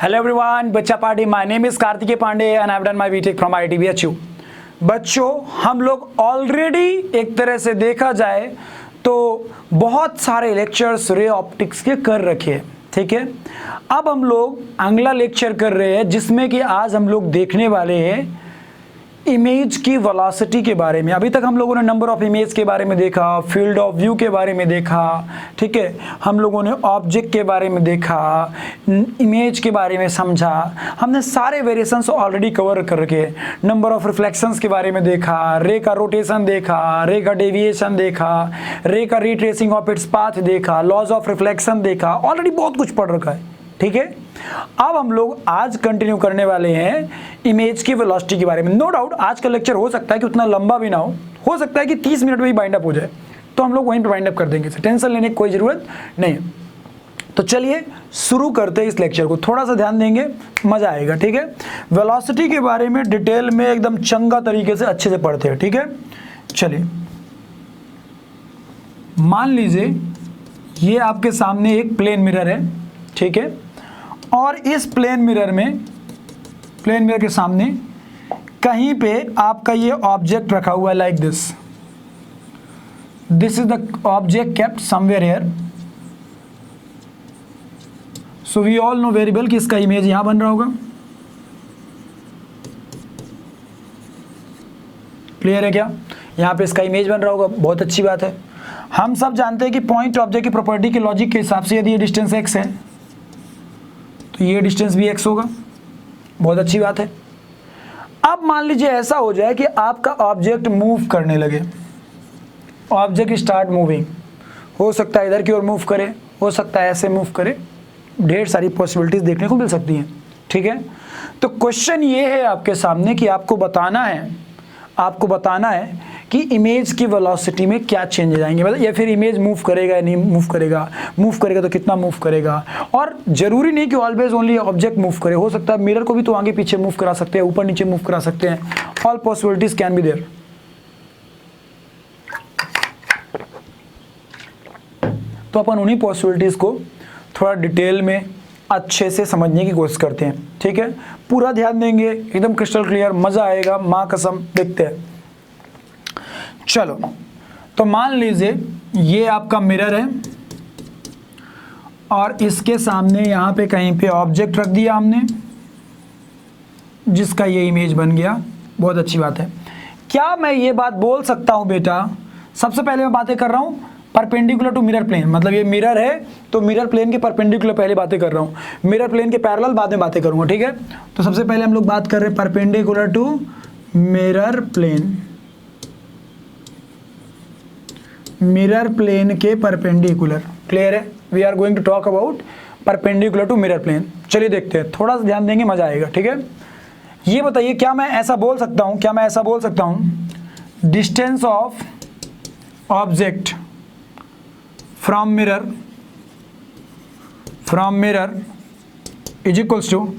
Hello everyone, बच्चा party. My name is Kartikeya Pandey and I've done my BTech from IIT BHU. बच्चों, हम लोग already एक तरह से देखा जाए तो बहुत सारे लेक्चर्स रे ऑप्टिक्स के कर रखे हैं, ठीक है. अब हम लोग अगला लेक्चर कर रहे हैं जिसमें कि आज हम लोग देखने वाले हैं इमेज की वेलोसिटी के बारे में. अभी तक हम लोगों ने नंबर ऑफ इमेज के बारे में देखा, फील्ड ऑफ व्यू के बारे में देखा, ठीक है. हम लोगों ने ऑब्जेक्ट के बारे में देखा, इमेज के बारे में समझा. हमने सारे वेरिएशंस ऑलरेडी कवर कर रखे. नंबर ऑफ रिफ्लेक्शंस के बारे में देखा, रे का रोटेशन देखा, रे का डेविएशन देखा, रे का रिट्रेसिंग ऑफ इट्स पाथ देखा, लॉज ऑफ रिफ्लेक्शन देखा. ऑलरेडी बहुत कुछ पढ़ रखा है, ठीक है. अब हम लोग आज कंटिन्यू करने वाले हैं इमेज की वेलोसिटी के बारे में. नो डाउट आज का लेक्चर हो सकता है कि उतना लंबा भी ना हो सकता है कि 30 मिनट में ही बाइंड अप हो जाए, तो हम लोग वहीं पे बाइंड अप कर देंगे. टेंशन लेने की कोई ज़रूरत नहीं. तो चलिए शुरू करते हैं इस लेक्चर को. थोड़ा सा ध्यान देंगे, मज़ा आएगा, ठीक है. वेलोसिटी के बारे में डिटेल में एकदम चंगा तरीके से अच्छे से पढ़ते हैं, ठीक है. चलिए, मान लीजिए ये आपके सामने एक प्लेन मिरर है, ठीक है. और इस प्लेन मिरर के सामने कहीं पे आपका ये ऑब्जेक्ट रखा हुआ है like this. This is the object kept somewhere here. So we all know very well कि इसका इमेज यहां बन रहा होगा. क्लियर है क्या? यहां पे इसका इमेज बन रहा होगा. बहुत अच्छी बात है. हम सब जानते हैं कि पॉइंट ऑब्जेक्ट की प्रॉपर्टी के लॉजिक के हिसाब से यदि ये डिस्टेंस x है तो ये डिस्टेंस भी x होगा. बहुत अच्छी बात है. अब मान लीजिए ऐसा हो जाए कि आपका ऑब्जेक्ट मूव करने लगे. Object start moving. हो सकता है इधर की ओर मूव करे, हो सकता है ऐसे मूव करे. ढेर सारी पॉसिबिलिटीज देखने को मिल सकती हैं, ठीक है. तो क्वेश्चन ये है आपके सामने कि आपको बताना है कि इमेज की वेलोसिटी में क्या चेंजेस आएंगे, मतलब या फिर इमेज मूव करेगा या नहीं मूव करेगा तो कितना मूव करेगा. और जरूरी नहीं कि ऑलवेज ओनली ऑब्जेक्ट मूव करे. हो सकता है मिरर को भी तो आगे पीछे मूव करा सकते हैं, ऊपर नीचे मूव करा सकते हैं. All possibilities can be there. तो अपन उन्हीं पॉसिबिलिटीज को थोड़ा डिटेल में अच्छे से समझने की कोशिश करते हैं, ठीक है. पूरा ध्यान देंगे, एकदम क्रिस्टल क्लियर, मजा आएगा, माँ कसम. देखते हैं. चलो, तो मान लीजिए ये आपका मिरर है और इसके सामने यहाँ पे कहीं पे ऑब्जेक्ट रख दिया हमने जिसका ये इमेज बन गया. बहुत अच्छी बात है. क्या मैं ये बात बोल सकता हूँ बेटा, सबसे पहले मैं बातें कर रहा हूँ परपेंडिकुलर टू मिरर प्लेन, मतलब ये मिरर है तो मिरर प्लेन के परपेंडिकुलर पहले बातें कर रहा हूँ, मिरर प्लेन के पैरेलल बाद में बातें करूँगा, ठीक है. तो सबसे पहले हम लोग बात कर रहे हैं perpendicular to mirror plane. Mirror plane के परपेंडिकुलर. क्लियर है? We are going to talk about perpendicular to mirror plane. चलिए देखते हैं, थोड़ा सा ध्यान देंगे, मजा आएगा, ठीक है. ये बताइए, क्या मैं ऐसा बोल सकता हूँ distance of object from mirror is equals to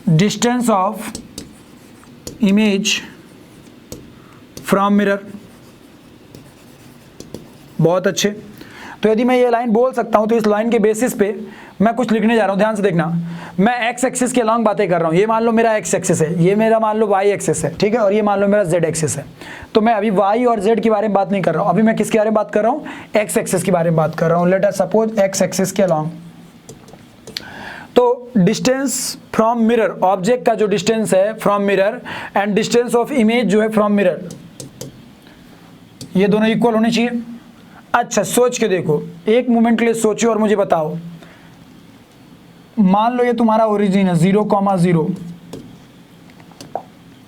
distance of image from mirror. बहुत अच्छे. तो यदि मैं ये लाइन बोल सकता हूँ तो इस लाइन के बेसिस पे मैं कुछ लिखने जा रहा हूँ. ध्यान से देखना, मैं एक्स एक्सिस के अलॉन्ग बातें कर रहा हूँ. ये मान लो मेरा एक्स एक्सिस है, ये मेरा मान लो वाई एक्सिस है, ठीक है, और ये मान लो मेरा जेड एक्सिस है. तो मैं अभी वाई और जेड के बारे में बात नहीं कर रहा हूँ. अभी मैं किसके बारे में बात कर रहा हूँ? एक्स एक्सिस के बारे में बात कर रहा हूँ. Late us suppose x axis के अलॉन्ग. तो डिस्टेंस फ्रॉम मिरर, ऑब्जेक्ट का जो डिस्टेंस है from mirror and distance of image जो है फ्रॉम मिरर, ये दोनों इक्वल होने चाहिए. अच्छा, सोच के देखो, एक मोमेंट के लिए सोचो और मुझे बताओ. मान लो ये तुम्हारा ओरिजिन है 0,0.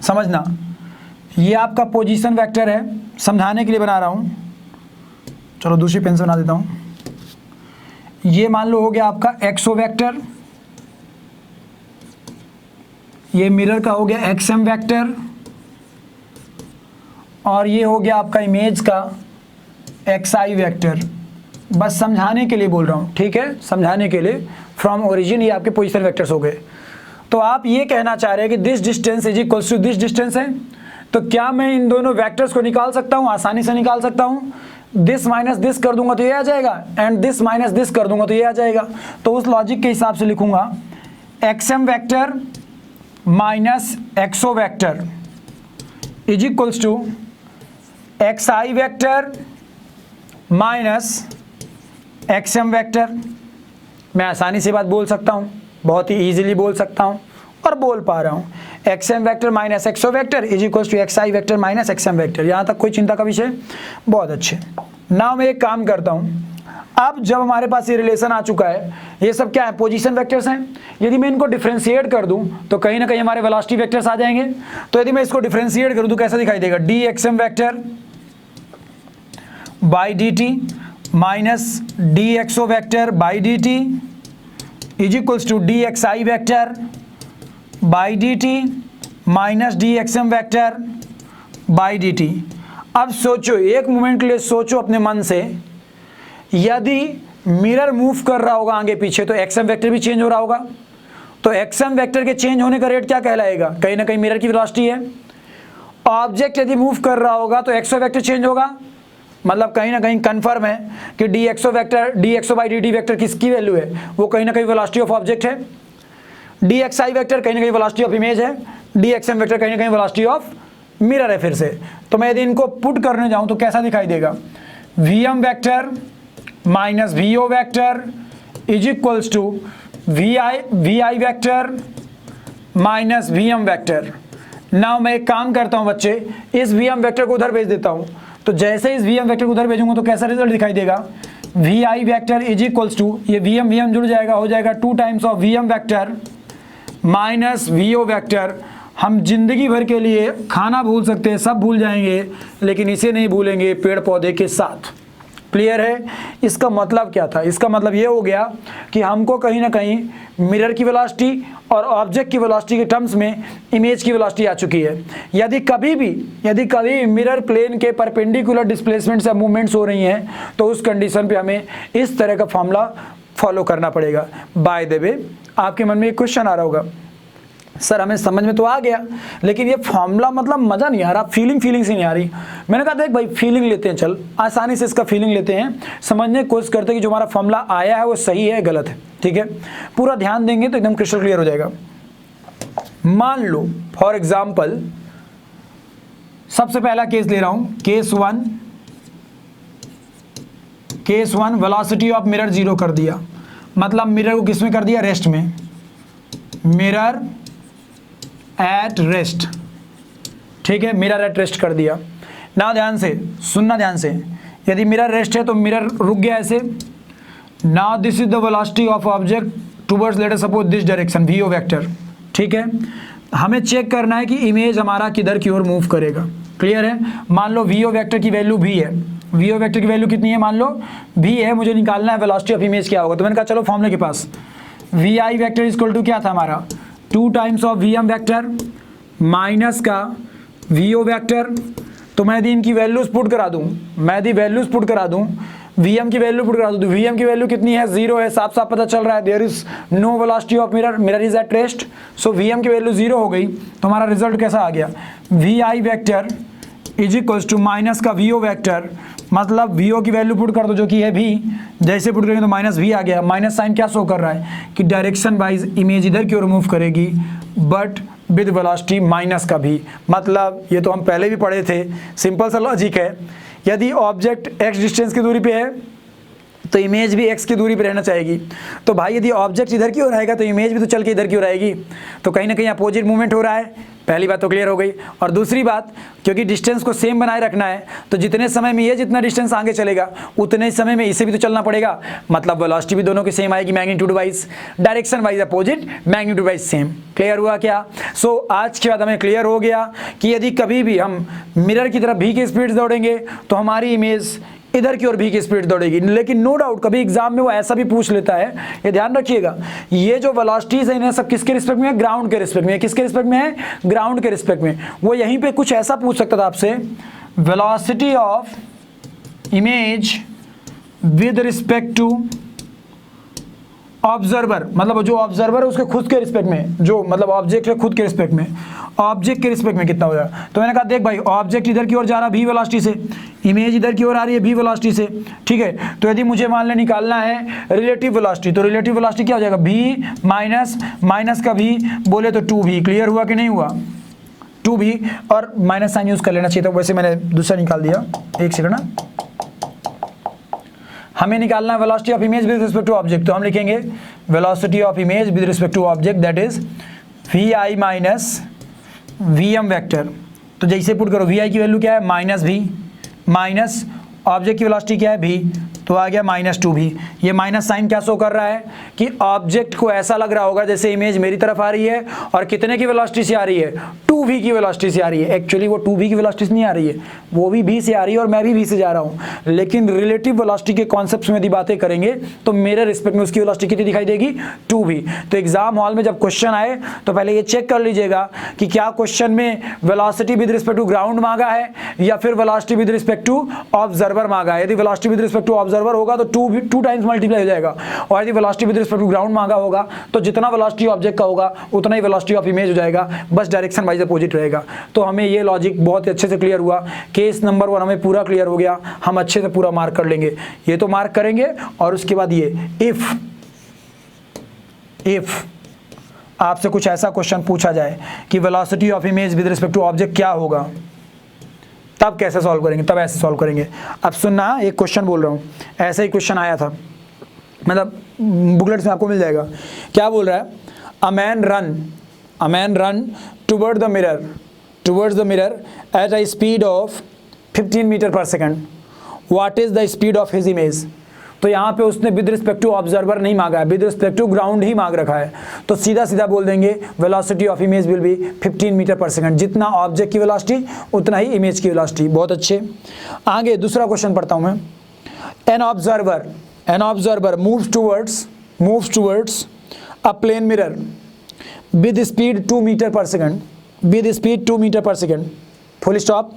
समझना, ये आपका पोजीशन वेक्टर है. समझाने के लिए बना रहा हूं. चलो दूसरी पेन से बना देता हूं. ये मान लो हो गया आपका एक्सो वेक्टर, ये मिरर का हो गया एक्सएम वेक्टर, और ये हो गया आपका इमेज का एक्सआई वेक्टर. बस समझाने के लिए बोल रहा हूँ, ठीक है, समझाने के लिए. फ्रॉम ओरिजिन ये आपके पोजीशन वेक्टर्स हो गए. तो आप ये कहना चाह रहे हैं कि this distance is equals to this distance है. तो क्या मैं इन दोनों वेक्टर्स को निकाल सकता हूँ? आसानी से निकाल सकता हूँ. दिस माइनस दिस कर दूंगा तो ये आ जाएगा, एंड दिस माइनस दिस कर दूंगा तो ये आ जाएगा. तो उस लॉजिक के हिसाब से लिखूंगा XM vector minus XO vector is equals to XI vector minus XM vector. मैं आसानी से बात बोल सकता हूँ, बहुत ही इजीली बोल सकता हूँ और बोल पा रहा हूँ। XM vector minus XO vector is equals to XI vector minus XM vector. यहाँ तक कोई चिंता का विषय? बहुत अच्छे। नाउ मैं एक काम करता हूँ, अब जब हमारे पास ये रिलेशन आ चुका है, ये सब क्या है? पोजीशन वेक्टर्स हैं। यदि मैं इनको डिफरेंशिएट कर दूं तो कहीं ना कहीं हमारे वेलोसिटी वेक्टर्स आ जाएंगे। तो यदि मैं इसको डिफरेंशिएट करूं तो कैसा दिखाई देगा? D XM vector by D T minus D XO vector by D T is equals to D X I vector by D T minus D XM vector by D T. अब सोचो, एक moment के लिए सोचो अपने मन से, यदि मिरर मूव कर रहा होगा आगे पीछे तो एक्सएम वेक्टर भी चेंज हो रहा होगा। तो एक्सएम वेक्टर के चेंज होने का रेट क्या कहलाएगा? कहीं ना कहीं मिरर की वेलोसिटी है। ऑब्जेक्ट यदि मूव कर रहा होगा तो एक्सओ वेक्टर चेंज होगा, मतलब कहीं ना कहीं कंफर्म है कि D XO vector, D XO by D T vector किसकी वैल्यू है? वो कहीं ना कहीं वेलोसिटी ऑफ ऑब्जेक्ट है। डी एक्स आई वेक्टर कहीं ना कहीं वेलोसिटी ऑफ इमेज है। डी एक्सएम वेक्टर कहीं ना कहीं वेलोसिटी ऑफ मिरर है। फिर से तो मैं यदि इनको पुट करने जाऊं तो कैसा दिखाई देगा? V M vector minus V O vector is equals to V I vector minus V M vector. Now मैं एक काम करता हूं बच्चे, इस वी एम वेक्टर को उधर भेज देता हूं। तो जैसे इस वी एम वेक्टर को उधर भेजूंगा तो कैसा रिजल्ट दिखाई देगा? V I vector is equals to, ये वी एम जुड़ जाएगा, हो जाएगा 2 times of V M vector minus V O vector. हम जिंदगी भर के लिए खाना भूल सकते हैं, सब भूल जाएंगे, लेकिन इसे नहीं भूलेंगे पेड़ पौधे के साथ। क्लियर है? इसका मतलब क्या था? इसका मतलब ये हो गया कि हमको कहीं ना कहीं मिरर की वेलोसिटी और ऑब्जेक्ट की वेलोसिटी के टर्म्स में इमेज की वेलोसिटी आ चुकी है। यदि कभी भी मिरर प्लेन के परपेंडिकुलर डिस्प्लेसमेंट से मूवमेंट्स हो रही हैं तो उस कंडीशन पे हमें इस तरह का फॉर्मूला फॉलो करना पड़ेगा। बाय द वे, आपके मन में एक क्वेश्चन आ रहा होगा, सर हमें समझ में तो आ गया लेकिन ये फॉर्मूला मतलब मज़ा नहीं आ रहा, फीलिंग से नहीं आ रही। मैंने कहा देख भाई, फीलिंग लेते हैं, चल आसानी से इसका फीलिंग लेते हैं, समझने की कोशिश करते हैं कि जो हमारा फॉर्मूला आया है वो सही है गलत है। ठीक है, पूरा ध्यान देंगे तो एकदम क्रिस्टल क्लियर हो जाएगा। मान लो फॉर एग्जाम्पल, सबसे पहला केस ले रहा हूं, case one velocity of mirror 0 कर दिया, मतलब मिरर को किस में कर दिया? रेस्ट में। मिरर एट रेस्ट, ठीक है, मिरर एट रेस्ट कर दिया। ना ध्यान से सुनना, ध्यान से, यदि मिरर रेस्ट है तो मिरर रुक गया ऐसे। Now this is the velocity of object towards, let us suppose this direction, V O vector. ठीक है, हमें चेक करना है कि इमेज हमारा किधर की ओर मूव करेगा। क्लियर है? मान लो वी ओ वेक्टर की वैल्यू भी है, वी ओ वेक्टर की वैल्यू कितनी है? मान लो भी है, मुझे निकालना है वेलोसिटी ऑफ इमेज क्या होगा। तो मैंने कहा चलो फॉर्मूले के पास, V I vector equal to क्या था हमारा? 2 times of V M vector minus का वी ओ वेक्टर। तो मैं यदि इनकी वैल्यूज पुट करा दूं, वी एम की वैल्यू पुट करा दूं, तो वी एम की वैल्यू कितनी है? 0 है, साफ साफ पता चल रहा है, there is no velocity of mirror is at rest. So V M की वैल्यू 0 हो गई, तो हमारा रिजल्ट कैसा आ गया? V I vector is equals to minus का वी ओ वेक्टर, मतलब वी ओ की वैल्यू पुट कर दो जो कि है भी, जैसे पुट करेंगे तो माइनस भी आ गया। माइनस साइन क्या शो कर रहा है कि डायरेक्शन वाइज इमेज इधर की ओर मूव करेगी, बट विद वेलोसिटी माइनस का भी। मतलब ये तो हम पहले भी पढ़े थे, सिंपल सा लॉजिक है। यदि ऑब्जेक्ट एक्स डिस्टेंस की दूरी पे है तो इमेज भी एक्स की दूरी पे रहना चाहेगी। तो भाई यदि ऑब्जेक्ट इधर की ओर आएगा तो इमेज भी तो चल के इधर की ओर आएगी, तो कहीं ना कहीं अपोजिट मूवमेंट हो रहा है। पहली बात तो क्लियर हो गई। और दूसरी बात, क्योंकि डिस्टेंस को सेम बनाए रखना है तो जितने समय में ये जितना डिस्टेंस आगे चलेगा उतने ही समय में इसे भी तो चलना पड़ेगा, मतलब वेलोसिटी भी दोनों की सेम आएगी, magnitude wise, direction wise opposite, magnitude wise same. Clear हुआ क्या? सो आज के बाद हमें क्लियर हो गया कि यदि कभी भी हम मिरर की तरफ भी की स्पीड दौड़ेंगे तो हमारी इमेज इधर की ओर भी की स्पीड दौड़ेगी। लेकिन नो डाउट कभी एग्जाम में वो ऐसा भी पूछ लेता है, ये ध्यान रखिएगा, ये जो वेलोसिटीज है इन्हें सब किसके रिस्पेक्ट में है? ग्राउंड के रिस्पेक्ट में। किसके रिस्पेक्ट में है? ग्राउंड के रिस्पेक्ट में। वो यहीं पे कुछ ऐसा पूछ सकता था आपसे, velocity of image with respect to observer मतलब जो ऑब्जर्वर है उसके खुद के रिस्पेक्ट में, जो मतलब ऑब्जेक्ट है खुद के रिस्पेक्ट में, ऑब्जेक्ट के रिस्पेक्ट में कितना हो जाएगा। तो मैंने कहा देख भाई ऑब्जेक्ट इधर की ओर जा रहा है v वेलोसिटी से, इमेज इधर की ओर आ रही है v वेलोसिटी से, ठीक है। तो यदि मुझे मान ले निकालना है रिलेटिव वेलोसिटी, तो रिलेटिव वेलोसिटी क्या हो जाएगा v माइनस माइनस का v बोले तो 2v। क्लियर हुआ कि नहीं हुआ? 2v और माइनस साइन यूज कर लेना चाहिए था, वैसे मैंने दूसरा निकाल दिया। एक सेकंड ना, हमें निकालना है velocity of image with respect to object, तो हम लिखेंगे velocity of image with respect to object that is V I minus V M vector. तो जैसे पुट करो वी आई की वैल्यू क्या है माइनस v माइनस ऑब्जेक्ट की वेलोसिटी क्या है v, तो आ गया माइनस 2v। ये माइनस साइन क्या शो कर रहा है कि ऑब्जेक्ट को ऐसा लग रहा होगा जैसे इमेज मेरी तरफ आ रही है और कितने की वेलोसिटी से आ रही है 2v की वेलोसिटी से आ रही है। एक्चुअली वो 2v की वेलोसिटी से नहीं आ रही है, वो भी v से आ रही है और मैं भी v से जा रहा हूँ, लेकिन रिलेटिव वेलोसिटी के कॉन्सेप्ट में यदि बातें करेंगे तो मेरे रिस्पेक्ट में उसकी वेलोसिटी कितनी दिखाई देगी 2v। तो एग्जाम हॉल में जब क्वेश्चन आए तो पहले ये चेक कर लीजिएगा कि क्या क्वेश्चन में velocity with respect to ground मांगा है या फिर velocity with respect to observer मांगा है। यदि velocity with respect to observer होगा तो 2 टाइम्स मल्टीप्लाई हो जाएगा, और यदि velocity with respect to ground मांगा होगा तो जितना वेलोसिटी ऑब्जेक्ट का होगा उतना ही वेलोसिटी ऑफ इमेज हो जाएगा, बस डायरेक्शन वाइज अपोजिट रहेगा। तो हमें ये लॉजिक बहुत अच्छे से क्लियर हुआ। केस नंबर 1 हमें पूरा क्लियर हो गया, हम अच्छे से पूरा मार्क कर लेंगे। ये तो मार्क करेंगे और उसके बाद ये इफ आपसे कुछ ऐसा क्वेश्चन पूछा जाए कि velocity of image with respect to object क्या होगा, तब कैसे सॉल्व करेंगे, तब ऐसे सॉल्व करेंगे। अब सुनना, एक क्वेश्चन बोल रहा हूँ, ऐसा ही क्वेश्चन आया था, मतलब बुकलेट्स में आपको मिल जाएगा। क्या बोल रहा है, a man run towards the mirror at a speed of 15 metre per second, what is the speed of his image. तो यहाँ पे उसने विद रिस्पेक्ट टू ऑब्जर्वर नहीं मांगा है, विद रिस्पेक्ट टू ग्राउंड ही मांग रखा है। तो सीधा सीधा बोल देंगे velocity of image will be 15 metre per second, जितना ऑब्जेक्ट की वेलोसिटी उतना ही इमेज की वेलोसिटी। बहुत अच्छे। आगे दूसरा क्वेश्चन पढ़ता हूँ मैं। An observer moves towards a plane mirror with speed 2 metre per second, full stop.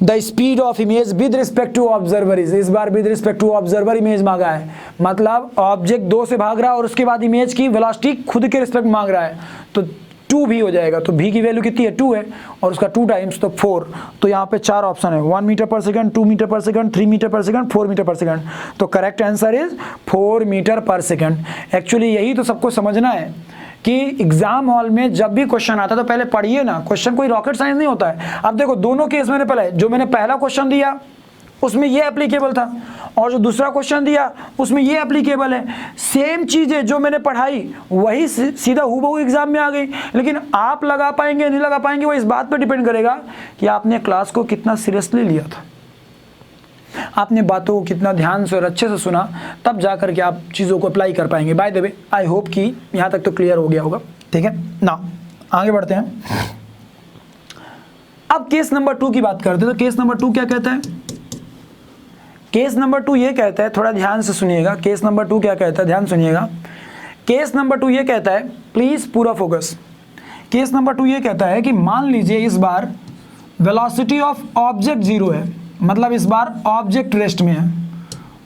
The speed of image with respect to observer इस बार with respect to observer image मांगा है, मतलब ऑब्जेक्ट 2 से भाग रहा है और उसके बाद इमेज की वेलोसिटी खुद के रिस्पेक्ट मांग रहा है, तो 2v हो जाएगा। तो v की वैल्यू कितनी है 2 है और उसका 2 टाइम्स तो 4। तो यहाँ पे 4 ऑप्शन है, 1 metre per second, 2 metre per second, 3 metre per second, 4 metre per second. तो correct answer is 4 metre per second. Actually यही तो सबको समझना है कि एग्जाम हॉल में जब भी क्वेश्चन आता है तो पहले पढ़िए ना, क्वेश्चन कोई रॉकेट साइंस नहीं होता है। अब देखो दोनों केस मैंने पहला क्वेश्चन दिया उसमें ये एप्लीकेबल था और जो दूसरा क्वेश्चन दिया उसमें ये एप्लीकेबल है। सेम चीज़ें जो मैंने पढ़ाई वही सीधा हूबहू एग्जाम में आ गई, लेकिन आप लगा पाएंगे नहीं लगा पाएंगे वो इस बात पर डिपेंड करेगा कि आपने क्लास को कितना सीरियसली लिया था, आपने बातों को कितना ध्यान से और अच्छे से सुना, तब जा करके आप चीज़ों को अप्लाई कर पाएंगे। By the way I hope कि यहाँ तक तो क्लियर हो गया होगा, ठीक है ना। आगे बढ़ते हैं। अब केस नंबर 2 की बात करते हैं। तो केस नंबर 2 क्या कहता है? केस नंबर 2 ये कहता है, थोड़ा ध्यान से सुनिएगा, केस नंबर 2 क्या कहता है, ध्यान सुनिएगा। केस नंबर 2 ये कहता है, प्लीज पूरा फोकस। केस नंबर 2 ये कहता है कि मान लीजिए इस बार वेलोसिटी ऑफ ऑब्जेक्ट 0 है, मतलब इस बार ऑब्जेक्ट रेस्ट में है,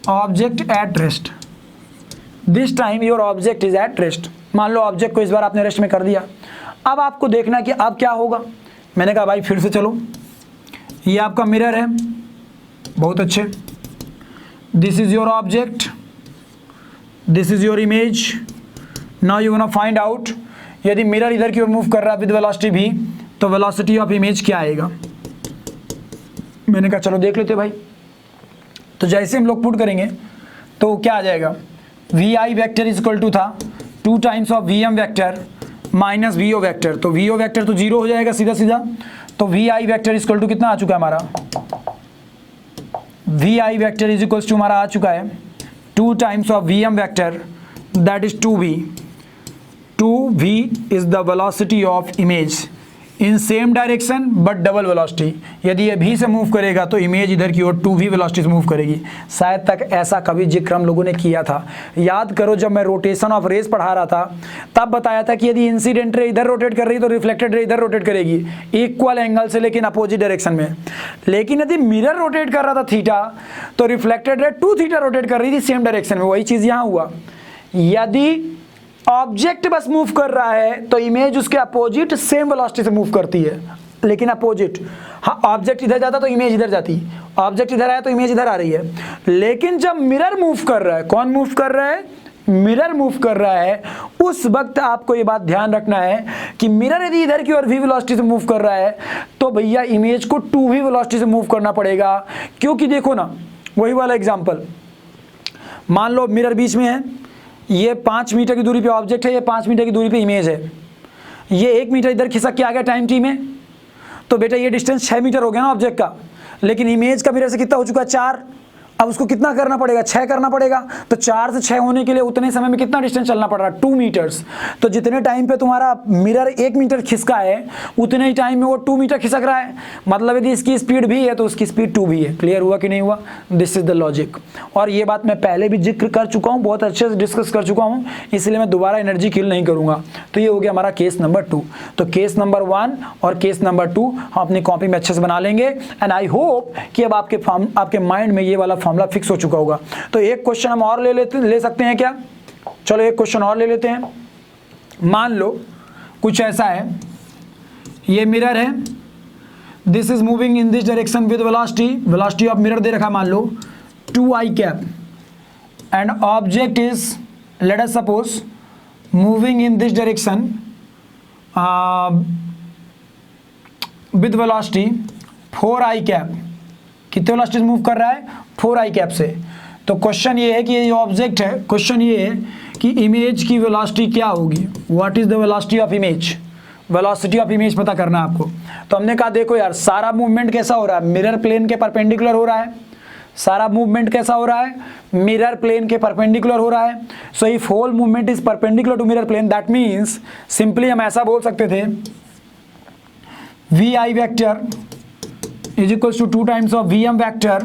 object at rest. This time your object is at rest. मान लो ऑब्जेक्ट को इस बार आपने रेस्ट में कर दिया। अब आपको देखना कि अब क्या होगा। मैंने कहा भाई फिर से चलो, ये आपका मिरर है, बहुत अच्छे। This is your object, this is your image. Now you gonna find out, यदि मिरर इधर की ओर मूव कर रहा है विद वेलोसिटी भी, तो वेलोसिटी ऑफ इमेज क्या आएगा। मैंने कहा चलो देख लेते भाई। तो जैसे हम लोग पुट करेंगे तो क्या आ जाएगा, V I vector is equal to था 2 times of V M vector minus V O vector. तो वी ओ वैक्टर तो 0 हो जाएगा सीधा सीधा। तो V I vector is equal to कितना आ चुका है हमारा, V I vector is equal to हमारा आ चुका है 2 times of V M vector that is 2v। 2v is the velocity of image in same direction but double velocity. यदि ये भी से मूव करेगा तो इमेज इधर की ओर 2v वेलोसिटी से मूव करेगी। शायद तक ऐसा कभी जिक्र हम लोगों ने किया था, याद करो जब मैं रोटेशन ऑफ रेस पढ़ा रहा था तब बताया था कि यदि इंसिडेंट रे इधर रोटेट कर रही है तो रिफ्लेक्टेड रे इधर रोटेट करेगी इक्वल एंगल से, लेकिन अपोजिट डायरेक्शन में। लेकिन यदि मिरर रोटेट कर रहा था थीटा तो रिफ्लेक्टेड रे 2 थीटा रोटेट कर रही थी सेम डायरेक्शन में। वही चीज़ यहाँ हुआ, यदि ऑब्जेक्ट बस मूव कर रहा है तो इमेज उसके अपोजिट सेम वेलोसिटी से मूव करती है, लेकिन अपोजिट। हाँ, ऑब्जेक्ट इधर जाता तो इमेज इधर जाती, ऑब्जेक्ट इधर आया तो इमेज इधर आ रही है। लेकिन जब मिरर मूव कर रहा है, कौन मूव कर रहा है? मिरर मूव कर रहा है। उस वक्त आपको ये बात ध्यान रखना है कि मिरर यदि इधर की ओर v वेलोसिटी से मूव कर रहा है तो भैया इमेज को 2v वेलोसिटी से मूव करना पड़ेगा। क्योंकि देखो ना, वही वाला एग्जांपल, मान लो मिरर बीच में है, ये 5 मीटर की दूरी पे ऑब्जेक्ट है, ये 5 मीटर की दूरी पे इमेज है। ये 1 मीटर इधर खिसक के आ गया टाइम t में, तो बेटा ये डिस्टेंस 6 मीटर हो गया ना ऑब्जेक्ट का, लेकिन इमेज का मिरर से कितना हो चुका है? 4। अब उसको कितना करना पड़ेगा? 6 करना पड़ेगा। तो 4 से 6 होने के लिए उतने समय में कितना डिस्टेंस चलना पड़ रहा है? 2 मीटर्स। तो जितने टाइम पे तुम्हारा मिरर 1 मीटर खिसका है उतने ही टाइम में वो 2 मीटर खिसक रहा है। मतलब यदि इसकी स्पीड भी है तो उसकी स्पीड 2 भी है। क्लियर हुआ कि नहीं हुआ? This is the logic. और ये बात मैं पहले भी जिक्र कर चुका हूँ, बहुत अच्छे से डिस्कस कर चुका हूँ, इसलिए मैं दोबारा एनर्जी किल नहीं करूँगा। तो ये हो गया हमारा केस नंबर 2। तो केस नंबर 1 और केस नंबर 2 हम अपनी कॉपी में अच्छे से बना लेंगे। एंड आई होप कि अब आपके माइंड में ये वाला फॉर्मूला फिक्स हो चुका होगा। तो एक क्वेश्चन हम और ले सकते हैं क्या? चलो एक क्वेश्चन और ले लेते हैं। मान लो कुछ ऐसा है, ये मिरर है, this is moving in this direction with velocity of mirror दे रखा मान लो 2i cap, and object is let us suppose moving in this direction with velocity 4i cap. कितने वेलोसिटी से मूव कर रहा है? 4i कैप से। तो क्वेश्चन ये है कि ये ऑब्जेक्ट है, क्वेश्चन ये है कि इमेज की वेलोसिटी क्या होगी? What is the velocity of image? Velocity of image पता करना है आपको। तो हमने कहा देखो यार, सारा मूवमेंट कैसा हो रहा है? मिरर प्लेन के परपेंडिकुलर हो रहा है। सारा मूवमेंट कैसा हो रहा है? मिरर प्लेन के परपेंडिकुलर हो रहा है। So if whole movement is perpendicular to mirror plane, that means simply हम ऐसा बोल सकते थे, vi vector is equals to 2 times of vm vector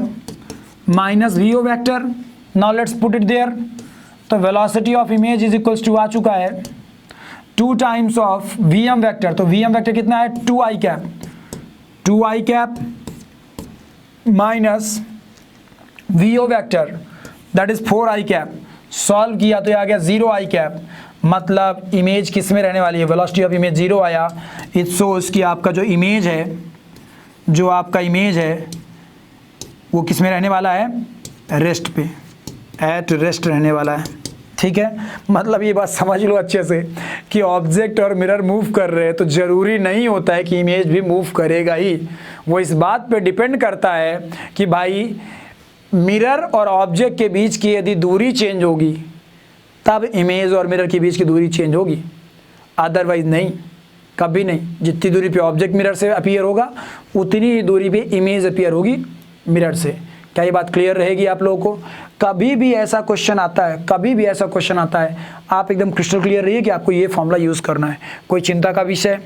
minus vo vector. Now let's put it there. तो velocity of image is equals to आ चुका है 2 times of vm vector। तो vm vector कितना है? 2i cap, 2i cap minus vo vector that is 4i cap। Solve किया तो ये आ गया 0i cap। मतलब इमेज किस में रहने वाली है? वेलोसिटी ऑफ इमेज 0 आया। इट शोज कि आपका जो इमेज है, जो आपका इमेज है वो किस में रहने वाला है? रेस्ट पे, एट रेस्ट रहने वाला है। ठीक है, मतलब ये बात समझ लो अच्छे से कि ऑब्जेक्ट और मिरर मूव कर रहे हैं तो ज़रूरी नहीं होता है कि इमेज भी मूव करेगा ही। वो इस बात पे डिपेंड करता है कि भाई मिरर और ऑब्जेक्ट के बीच की यदि दूरी चेंज होगी तब इमेज और मिरर के बीच की दूरी चेंज होगी, अदरवाइज नहीं, कभी नहीं। जितनी दूरी पे ऑब्जेक्ट मिरर से अपीयर होगा उतनी ही दूरी पे इमेज अपीयर होगी मिरर से। क्या ये बात क्लियर रहेगी आप लोगों को? कभी भी ऐसा क्वेश्चन आता है, कभी भी ऐसा क्वेश्चन आता है, आप एकदम क्रिस्टल क्लियर रहिए कि आपको ये फॉर्मूला यूज़ करना है। कोई चिंता का विषय?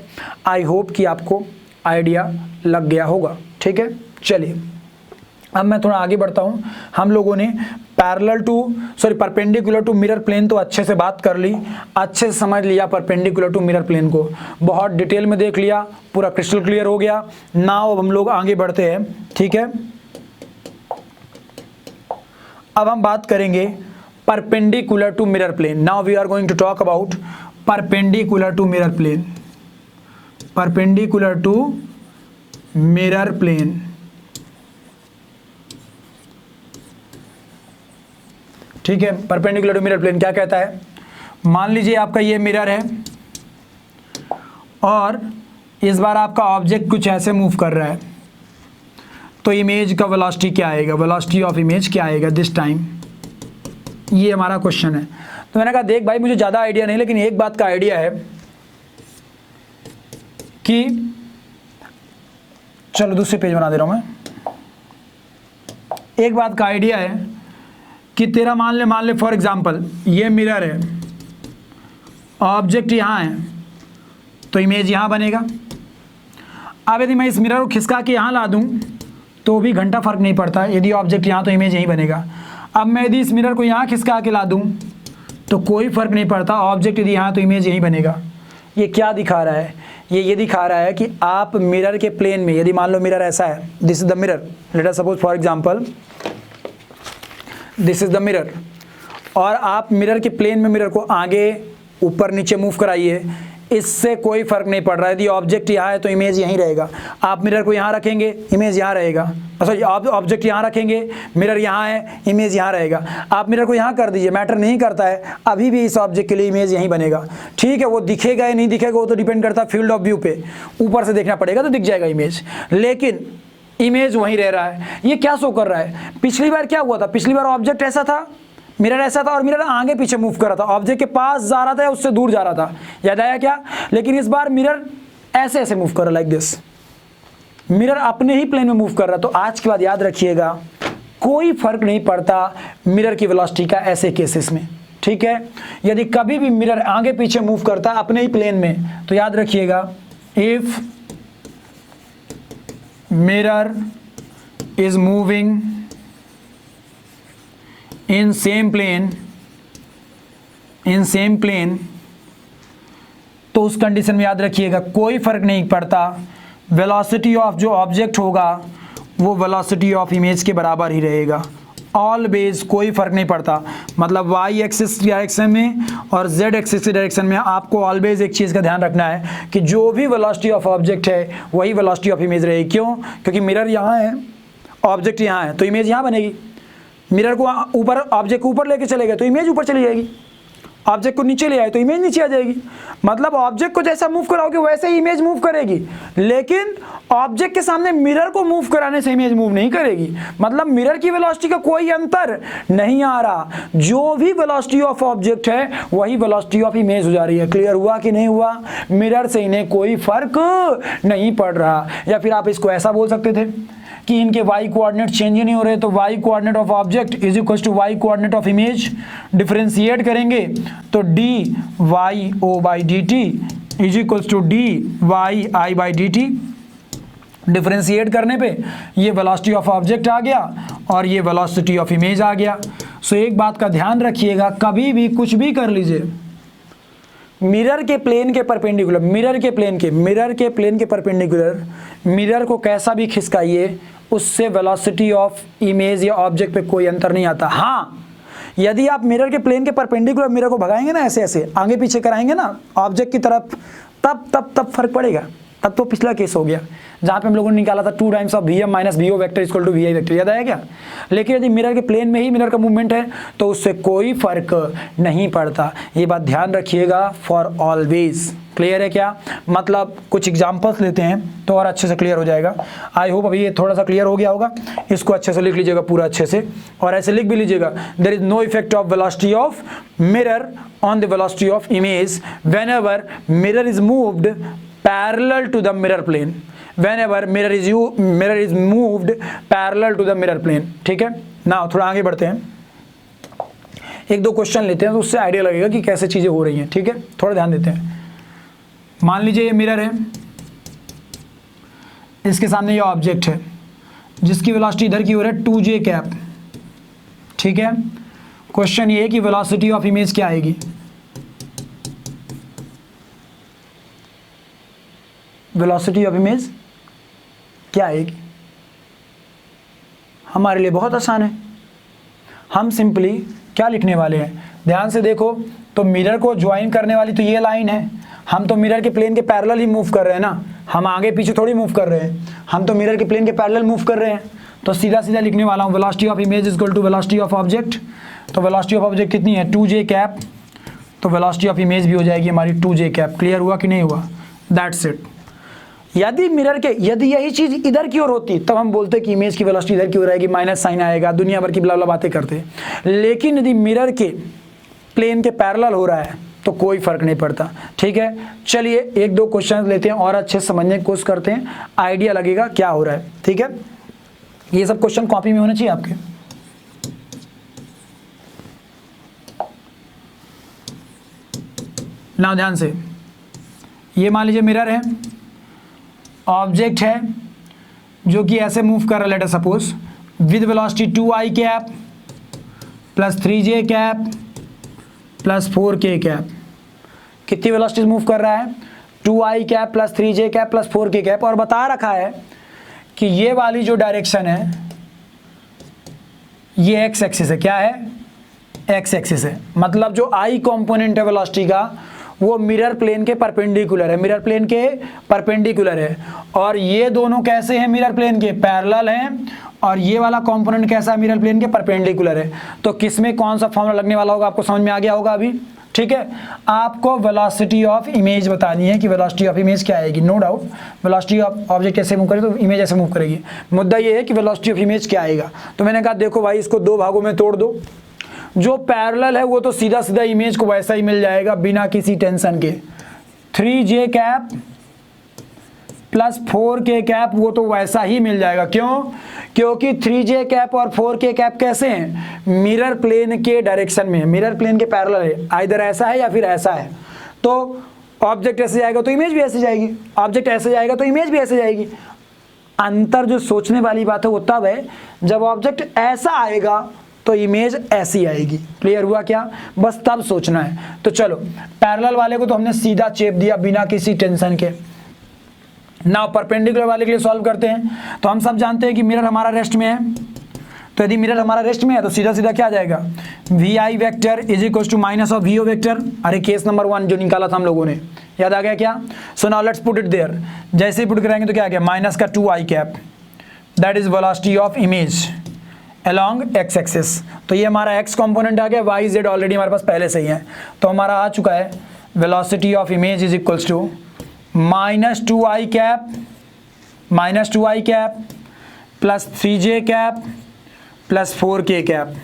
आई होप कि आपको आइडिया लग गया होगा। ठीक है, चलिए अब मैं थोड़ा आगे बढ़ता हूँ। हम लोगों ने परपेंडिकुलर टू मिरर प्लेन तो अच्छे से बात कर ली, अच्छे से समझ लिया परपेंडिकुलर टू मिरर प्लेन को, बहुत डिटेल में देख लिया, पूरा क्रिस्टल क्लियर हो गया। नाउ अब हम लोग आगे बढ़ते हैं। ठीक है, अब हम बात करेंगे perpendicular to mirror plane. Now we are going to talk about perpendicular to mirror plane. Perpendicular to mirror plane, ठीक है। परपेंडिकुलर टू मिरर प्लेन क्या कहता है? मान लीजिए आपका ये मिरर है और इस बार आपका ऑब्जेक्ट कुछ ऐसे मूव कर रहा है, तो इमेज का वेलोसिटी क्या आएगा? वेलोसिटी ऑफ इमेज क्या आएगा दिस टाइम? ये हमारा क्वेश्चन है। तो मैंने कहा देख भाई मुझे ज़्यादा आइडिया नहीं, लेकिन एक बात का आइडिया है कि चलो दूसरे पेज बना दे रहा हूँ मैं। एक बात का आइडिया है कि तेरा मान ले फॉर एग्जांपल ये मिरर है, ऑब्जेक्ट यहाँ है, तो इमेज यहाँ बनेगा। अब यदि मैं इस मिरर को खिसका के यहाँ ला दूँ तो भी घंटा फर्क नहीं पड़ता, यदि ऑब्जेक्ट यहाँ तो इमेज यहीं बनेगा। अब मैं यदि इस मिरर को यहाँ खिसका के ला दूँ तो कोई फर्क नहीं पड़ता, ऑब्जेक्ट यदि यहाँ तो इमेज यहीं बनेगा। ये क्या दिखा रहा है? ये दिखा रहा है कि आप मिरर के प्लेन में, यदि मान लो मिरर ऐसा है, this is the mirror, late us suppose for example this is the mirror, और आप मिरर के प्लेन में मिरर को आगे ऊपर नीचे मूव कराइए, इससे कोई फर्क नहीं पड़ रहा है। यदि ऑब्जेक्ट यहाँ है तो इमेज यहीं रहेगा। आप मिरर को यहाँ रखेंगे, इमेज यहाँ रहेगा। सॉरी, आप ऑब्जेक्ट यहाँ रखेंगे, मिरर यहाँ है, इमेज यहाँ रहेगा। आप मिरर को यहाँ कर दीजिए, मैटर नहीं करता है, अभी भी इस ऑब्जेक्ट के लिए इमेज यहीं बनेगा। ठीक है, वो दिखेगा या नहीं दिखेगा वो तो डिपेंड करता है फील्ड ऑफ व्यू पे। ऊपर से देखना पड़ेगा तो दिख जाएगा इमेज, लेकिन इमेज वहीं रह रहा है। ये क्या शो कर रहा है? पिछली बार क्या हुआ था? पिछली बार ऑब्जेक्ट ऐसा था, मिरर ऐसा था और मिरर आगे पीछे मूव कर रहा था, ऑब्जेक्ट के पास जा रहा था या उससे दूर जा रहा था, याद आया क्या? लेकिन इस बार मिरर ऐसे ऐसे मूव कर रहा है, लाइक दिस। मिरर अपने ही प्लेन में मूव कर रहा है। तो आज के बाद याद रखिएगा, कोई फर्क नहीं पड़ता मिरर की वेलोसिटी का ऐसे केसेस में। ठीक है, यदि कभी भी मिरर आगे पीछे मूव करता है अपने ही प्लेन में, तो याद रखिएगा, if mirror is moving in same plane, तो उस कंडीशन में याद रखिएगा कोई फर्क नहीं पड़ता, वेलोसिटी ऑफ जो ऑब्जेक्ट होगा वो वेलोसिटी ऑफ इमेज के बराबर ही रहेगा ऑलवेज। कोई फर्क नहीं पड़ता, मतलब वाई एक्सिस डायरेक्शन में और जेड एक्सिस की डायरेक्शन में आपको ऑलवेज एक चीज़ का ध्यान रखना है कि जो भी वेलोसिटी ऑफ ऑब्जेक्ट है वही वेलोसिटी ऑफ इमेज रहेगी। क्यों? क्योंकि मिरर यहाँ है, ऑब्जेक्ट यहाँ है, तो इमेज यहाँ बनेगी। मिरर को ऊपर, ऑब्जेक्ट को ऊपर लेके चले गए तो इमेज ऊपर चली जाएगी, ऑब्जेक्ट को नीचे ले आए तो इमेज नीचे आ जाएगी। मतलब ऑब्जेक्ट को जैसा मूव कराओगे वैसे ही इमेज मूव करेगी, लेकिन ऑब्जेक्ट के सामने मिरर को मूव कराने से इमेज मूव नहीं करेगी। मतलब मिरर की वेलोसिटी का कोई अंतर नहीं आ रहा, जो भी वेलोसिटी ऑफ ऑब्जेक्ट है वही वेलोसिटी ऑफ इमेज हो जा रही है। क्लियर हुआ कि नहीं हुआ? मिरर से इन्हें कोई फर्क नहीं पड़ रहा। या फिर आप इसको ऐसा बोल सकते थे कि इनके y कोऑर्डिनेट चेंज ही नहीं हो रहे, तो y coordinate of object is equal to y coordinate of image. Differentiate करेंगे तो dy/dt is equal to dy/dt। Differentiate करने पे ये वेलोसिटी ऑफ ऑब्जेक्ट आ गया और ये वेलोसिटी ऑफ इमेज आ गया। सो एक बात का ध्यान रखिएगा, कभी भी कुछ भी कर लीजिए, मिरर के प्लेन के परपेंडिकुलर, मिरर के प्लेन के परपेंडिकुलर मिरर को कैसा भी खिसकाइए, उससे वेलोसिटी ऑफ इमेज या ऑब्जेक्ट पे कोई अंतर नहीं आता। हाँ, यदि आप मिरर के प्लेन के परपेंडिकुलर मिरर को भगाएंगे ना, ऐसे ऐसे आगे पीछे कराएंगे ना ऑब्जेक्ट की तरफ, तब फर्क पड़ेगा। तब तो पिछला केस हो गया जहाँ पे हम लोगों ने निकाला था 2 times of VM minus VO vector equal to VI vector, याद आया क्या? लेकिन यदि मिरर के प्लेन में ही मिरर का मूवमेंट है तो उससे कोई फर्क नहीं पड़ता। ये बात ध्यान रखिएगा फॉर ऑलवेज। क्लियर है क्या? मतलब कुछ एग्जांपल्स लेते हैं तो और अच्छे से क्लियर हो जाएगा। आई होप अभी ये थोड़ा सा क्लियर हो गया होगा। इसको अच्छे से लिख लीजिएगा पूरा अच्छे से, और ऐसे लिख भी लीजिएगा, there is no effect of velocity of mirror on the velocity of image whenever mirror is moved parallel to the mirror plane, whenever mirror is moved parallel to the mirror plane। ठीक है ना, थोड़ा आगे बढ़ते हैं, एक दो question लेते हैं तो उससे आइडिया लगेगा कि कैसे चीजें हो रही हैं। ठीक है, थोड़ा ध्यान देते हैं। मान लीजिए ये मिरर है, इसके सामने ये ऑब्जेक्ट है जिसकी वेलोसिटी इधर की हो रही है 2j कैप। ठीक है, क्वेश्चन ये है कि वेलोसिटी ऑफ इमेज क्या आएगी? वेलोसिटी ऑफ इमेज क्या आएगी? हमारे लिए बहुत आसान है, हम सिंपली क्या लिखने वाले हैं, ध्यान से देखो। तो मिरर को ज्वाइन करने वाली तो ये लाइन है, हम तो मिरर के प्लेन के पैरेलल ही मूव कर रहे हैं ना, हम आगे पीछे थोड़ी मूव कर रहे हैं, हम तो मिरर के प्लेन के पैरेलल मूव कर रहे हैं। तो सीधा सीधा लिखने वाला हूँ, velocity of image is equal to velocity of object. तो वेलोसिटी ऑफ ऑब्जेक्ट कितनी है? 2j cap. तो वेलोसिटी ऑफ इमेज भी हो जाएगी हमारी 2j कैप। क्लियर हुआ कि नहीं हुआ? That's it. यदि मिरर के, यदि यही चीज इधर की ओर होती तब हम बोलते कि इमेज की वेलोसिटी इधर की ओर आएगी, माइनस साइन आएगा, दुनिया भर की ब्ला ब्ला बातें करते। लेकिन यदि मिरर के प्लेन के पैरेलल हो रहा है तो कोई फर्क नहीं पड़ता। ठीक है, चलिए एक दो क्वेश्चन लेते हैं और अच्छे से समझने की कोशिश करते हैं, आइडिया लगेगा क्या हो रहा है। ठीक है, ये सब क्वेश्चन कॉपी में होने चाहिए आपके। ना ध्यान से, ये मान लीजिए मिरर है, ऑब्जेक्ट है जो कि ऐसे मूव कर रहा है, late us suppose with velocity 2i cap plus 3j cap plus 4k cap. कितनी वेलोसिटी मूव कर रहा है? 2i cap plus 3j cap plus 4k cap. और बता रखा है कि ये वाली जो डायरेक्शन है ये x एक्सिस है। क्या है? एक्स एक्सिस है, मतलब जो आई कंपोनेंट है वेलोसिटी का वो मिरर प्लेन के परपेंडिकुलर है, मिरर प्लेन के परपेंडिकुलर है। और ये दोनों कैसे हैं? मिरर प्लेन के पैरेलल हैं। और ये वाला कंपोनेंट कैसा है? मिरर प्लेन के परपेंडिकुलर है। तो किसमें कौन सा फॉर्मूला लगने वाला होगा आपको समझ में आ गया होगा अभी, ठीक है। आपको वेलोसिटी ऑफ इमेज बतानी है कि वेलोसिटी ऑफ इमेज क्या आएगी। No doubt velocity of object ऐसे मूव करे तो इमेज ऐसे मूव करेगी। मुद्दा ये है कि वेलोसिटी ऑफ इमेज क्या आएगा। तो मैंने कहा देखो भाई इसको दो भागों में तोड़ दो, जो पैरेलल है वो तो सीधा सीधा इमेज को वैसा ही मिल जाएगा बिना किसी टेंशन के। 3j cap plus 4k cap वो तो वैसा ही मिल जाएगा। क्यों? क्योंकि 3j कैप और 4k कैप कैसे हैं? मिरर प्लेन के डायरेक्शन में है, मिरर प्लेन के पैरेलल है, आइदर ऐसा है या फिर ऐसा है। तो ऑब्जेक्ट ऐसे जाएगा तो इमेज भी ऐसे जाएगी, ऑब्जेक्ट ऐसे जाएगा तो इमेज भी ऐसे जाएगी। अंतर जो सोचने वाली बात है वो तब है जब ऑब्जेक्ट ऐसा आएगा तो इमेज ऐसी आएगी। क्लियर हुआ क्या? बस तब सोचना है। तो चलो पैरेलल वाले को तो हमने सीधा चेप दिया बिना किसी टेंशन के। नाउ परपेंडिकुलर वाले के लिए सॉल्व करते हैं। तो हम सब जानते हैं कि मिरर हमारा रेस्ट में है, तो यदि मिरर हमारा रेस्ट में है तो सीधा सीधा क्या आ जाएगा? V I vector is equal to minus of V O vector. अरे केस नंबर 1 जो निकाला था हम लोगों ने, याद आ गया क्या? So now let's put it there. जैसे ही पुट कराएंगे तो क्या आ गया? माइनस का 2i cap, that is velocity of image along x axis. तो ये हमारा एक्स कंपोनेंट आ गया, वाई जेड ऑलरेडी हमारे पास पहले से ही है। तो हमारा आ चुका है velocity of image is equals to minus 2i cap plus 3j cap plus 4k cap.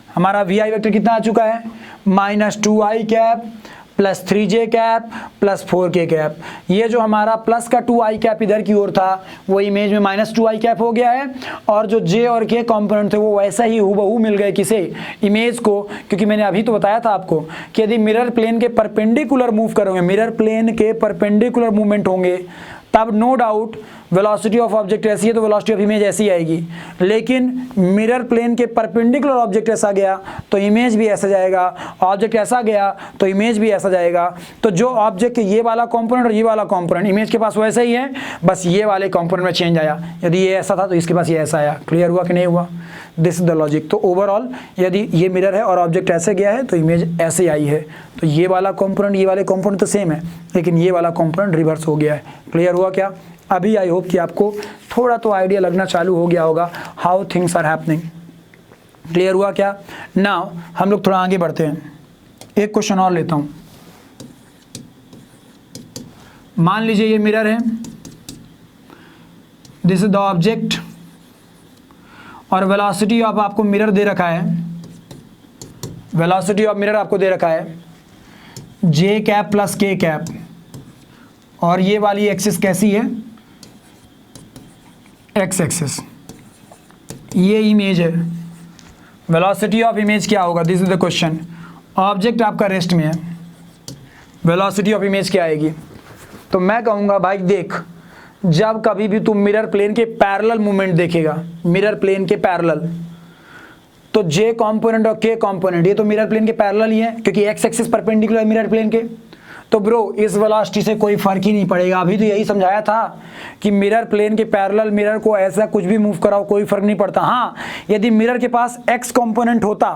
हमारा वी आई वेक्टर कितना आ चुका है? Minus 2i cap plus 3j cap plus 4k cap. ये जो हमारा प्लस का 2i कैप इधर की ओर था वो इमेज में माइनस 2i कैप हो गया है। और जो j और k कंपोनेंट थे वो वैसा ही हूबहू मिल गए किसे? इमेज को। क्योंकि मैंने अभी तो बताया था आपको कि यदि मिरर प्लेन के परपेंडिकुलर मूव करोगे, मिरर प्लेन के परपेंडिकुलर मूवमेंट होंगे, तब no doubt velocity of object ऐसी है तो वेलोसिटी ऑफ इमेज ऐसी आएगी। लेकिन मिरर प्लेन के परपेंडिकुलर ऑब्जेक्ट ऐसा गया तो इमेज भी ऐसा जाएगा, ऑब्जेक्ट ऐसा गया तो इमेज भी ऐसा जाएगा। तो जो ऑब्जेक्ट ये वाला कंपोनेंट और ये वाला कंपोनेंट इमेज के पास वैसा ही है, बस ये वाले कंपोनेंट में चेंज आया। यदि ये ऐसा था तो इसके पास ये ऐसा आया। क्लियर हुआ कि नहीं हुआ? This is the logic. तो ओवरऑल यदि ये मिरर है और ऑब्जेक्ट ऐसे गया है तो इमेज ऐसे आई है। तो ये वाला कंपोनेंट ये वाले कंपोनेंट तो सेम है, लेकिन ये वाला कंपोनेंट रिवर्स हो गया है। क्लियर हुआ क्या? अभी आई होप कि आपको थोड़ा तो आइडिया लगना चालू हो गया होगा how things are happening. Clear हुआ क्या? नाउ हम लोग थोड़ा आगे बढ़ते हैं, एक क्वेश्चन और लेता हूँ। मान लीजिए ये मिरर है, दिस इज द ऑब्जेक्ट, और वेलोसिटी ऑफ आपको मिरर दे रखा है, वेलोसिटी ऑफ मिरर आपको दे रखा है j cap plus k cap. और ये वाली एक्सिस कैसी है? X axis. ये इमेज है, वेलोसिटी ऑफ इमेज क्या होगा? This is the question. Object आपका रेस्ट में है, वेलोसिटी ऑफ इमेज क्या आएगी? तो मैं कहूँगा भाई देख, जब कभी भी तुम मिरर प्लेन के पैरेलल मूवमेंट देखेगा, मिरर प्लेन के पैरेलल, तो जे कंपोनेंट और के कंपोनेंट ये तो मिरर प्लेन के पैरेलल ही है क्योंकि X axis perpendicular mirror plane के। तो ब्रो इस वेलोसिटी से कोई फर्क ही नहीं पड़ेगा। अभी तो यही समझाया था कि मिरर प्लेन के पैरेलल मिरर को ऐसा कुछ भी मूव कराओ कोई फर्क नहीं पड़ता। हाँ, यदि मिरर के पास एक्स कंपोनेंट होता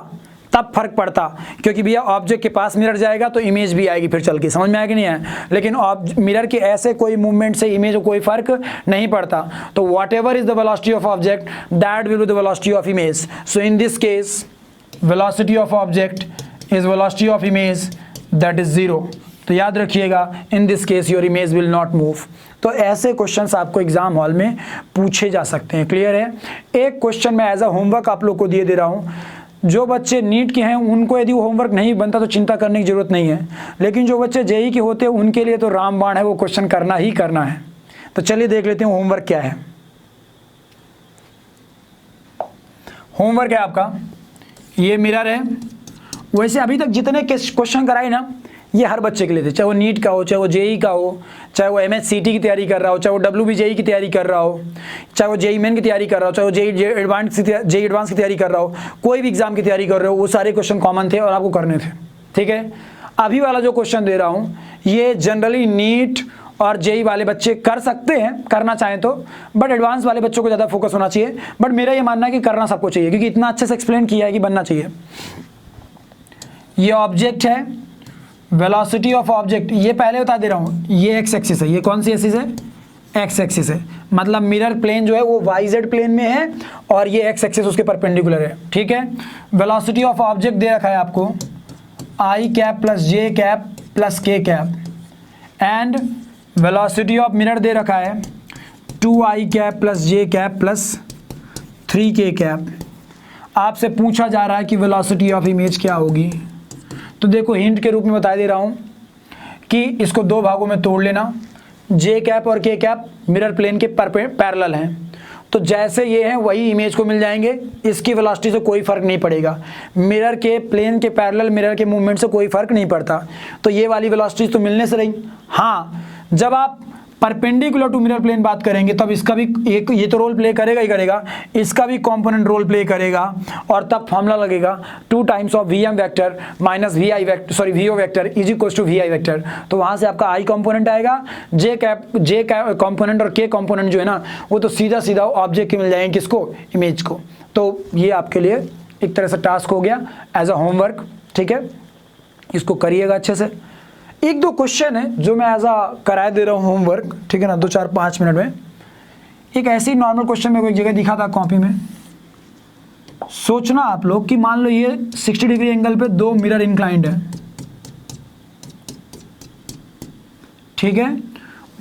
तब फर्क पड़ता, क्योंकि भैया ऑब्जेक्ट के पास मिरर जाएगा तो इमेज भी आएगी फिर चल के। समझ में आया कि नहीं है? लेकिन मिरर के ऐसे कोई मूवमेंट से इमेज को कोई फर्क नहीं पड़ता। तो what ever is the velocity of object that will be the velocity of image. So in this case velocity of object is velocity of image that is 0। तो याद रखिएगा in this case your image will not move. तो ऐसे questions आपको exam hall में पूछे जा सकते हैं। क्लियर है? एक क्वेश्चन मैं एज अ होमवर्क आप लोग को दिए दे रहा हूँ। जो बच्चे नीट के हैं उनको यदि वो होमवर्क नहीं बनता तो चिंता करने की जरूरत नहीं है, लेकिन जो बच्चे जेई के होते हैं उनके लिए तो रामबाण है, वो क्वेश्चन करना ही करना है। तो चलिए देख लेते हैं होमवर्क क्या है। होमवर्क है आपका, ये मिरर है। वैसे अभी तक जितने क्वेश्चन कराए ना ये हर बच्चे के लिए थे, चाहे वो नीट का हो, चाहे वो जेई का हो, चाहे वो एमएचसीटी की तैयारी कर रहा हो, चाहे वो डब्ल्यूबीजेई की तैयारी कर रहा हो, चाहे वो जेई मेन की तैयारी कर रहा हो, चाहे वो जेई एडवांस की तैयारी कर रहा हो, कोई भी एग्जाम की तैयारी कर रहे हो, वो सारे क्वेश्चन कॉमन थे और आपको करने थे। ठीक है? अभी वाला जो क्वेश्चन दे रहा हूँ ये जनरली नीट और जेई वाले बच्चे कर सकते हैं, करना चाहें तो, बट एडवांस वाले बच्चों को ज़्यादा फोकस होना चाहिए। बट मेरा ये मानना है कि करना सबको चाहिए, क्योंकि इतना अच्छे से एक्सप्लेन किया है कि बनना चाहिए। ये ऑब्जेक्ट है, वेलोसिटी ऑफ ऑब्जेक्ट, ये पहले बता दे रहा हूँ, ये एक्स एक्सिस है। ये कौन सी एक्सिस है? एक्स एक्सिस है। मतलब मिरर प्लेन जो है वो वाई जेड प्लेन में है और ये एक्स एक्सिस उसके परपेंडिकुलर है, ठीक है। वेलोसिटी ऑफ ऑब्जेक्ट दे रखा है आपको I cap plus J cap plus K cap, and velocity of mirror दे रखा है 2i cap plus J cap plus 3k cap. आपसे पूछा जा रहा है कि वेलोसिटी ऑफ इमेज क्या होगी। तो देखो हिंट के रूप में बता दे रहा हूँ कि इसको दो भागों में तोड़ लेना। जे कैप और के कैप मिरर प्लेन के पैरेलल हैं, तो जैसे ये हैं वही इमेज को मिल जाएंगे, इसकी वेलोसिटी से कोई फ़र्क नहीं पड़ेगा। मिरर के प्लेन के पैरेलल मिरर के मूवमेंट से कोई फ़र्क नहीं पड़ता, तो ये वाली वेलोसिटी तो मिलने से रही। हाँ, जब आप परपेंडिकुलर टू मिरर प्लेन बात करेंगे तब इसका भी एक ये तो रोल प्ले करेगा ही करेगा, इसका भी कंपोनेंट रोल प्ले करेगा, और तब फॉर्मूला लगेगा 2 times of V M vector minus V I vector, sorry V O vector is equals to V I vector. तो वहाँ से आपका आई कंपोनेंट आएगा, जे कंपोनेंट और के कंपोनेंट जो है ना वो तो सीधा सीधा ऑब्जेक्ट के मिल जाएंगे, किसको? इमेज को। तो ये आपके लिए एक तरह से टास्क हो गया एज अ होमवर्क, ठीक है। इसको करिएगा अच्छे से। एक दो क्वेश्चन है जो मैं एज अ कराए दे रहा हूँ होमवर्क, ठीक है ना, 2-4-5 मिनट में। एक ऐसे ही नॉर्मल क्वेश्चन मेरे को एक जगह दिखा था कॉपी में। सोचना आप लोग कि मान लो ये 60 डिग्री एंगल पे दो मिरर इंक्लाइंड है, ठीक है।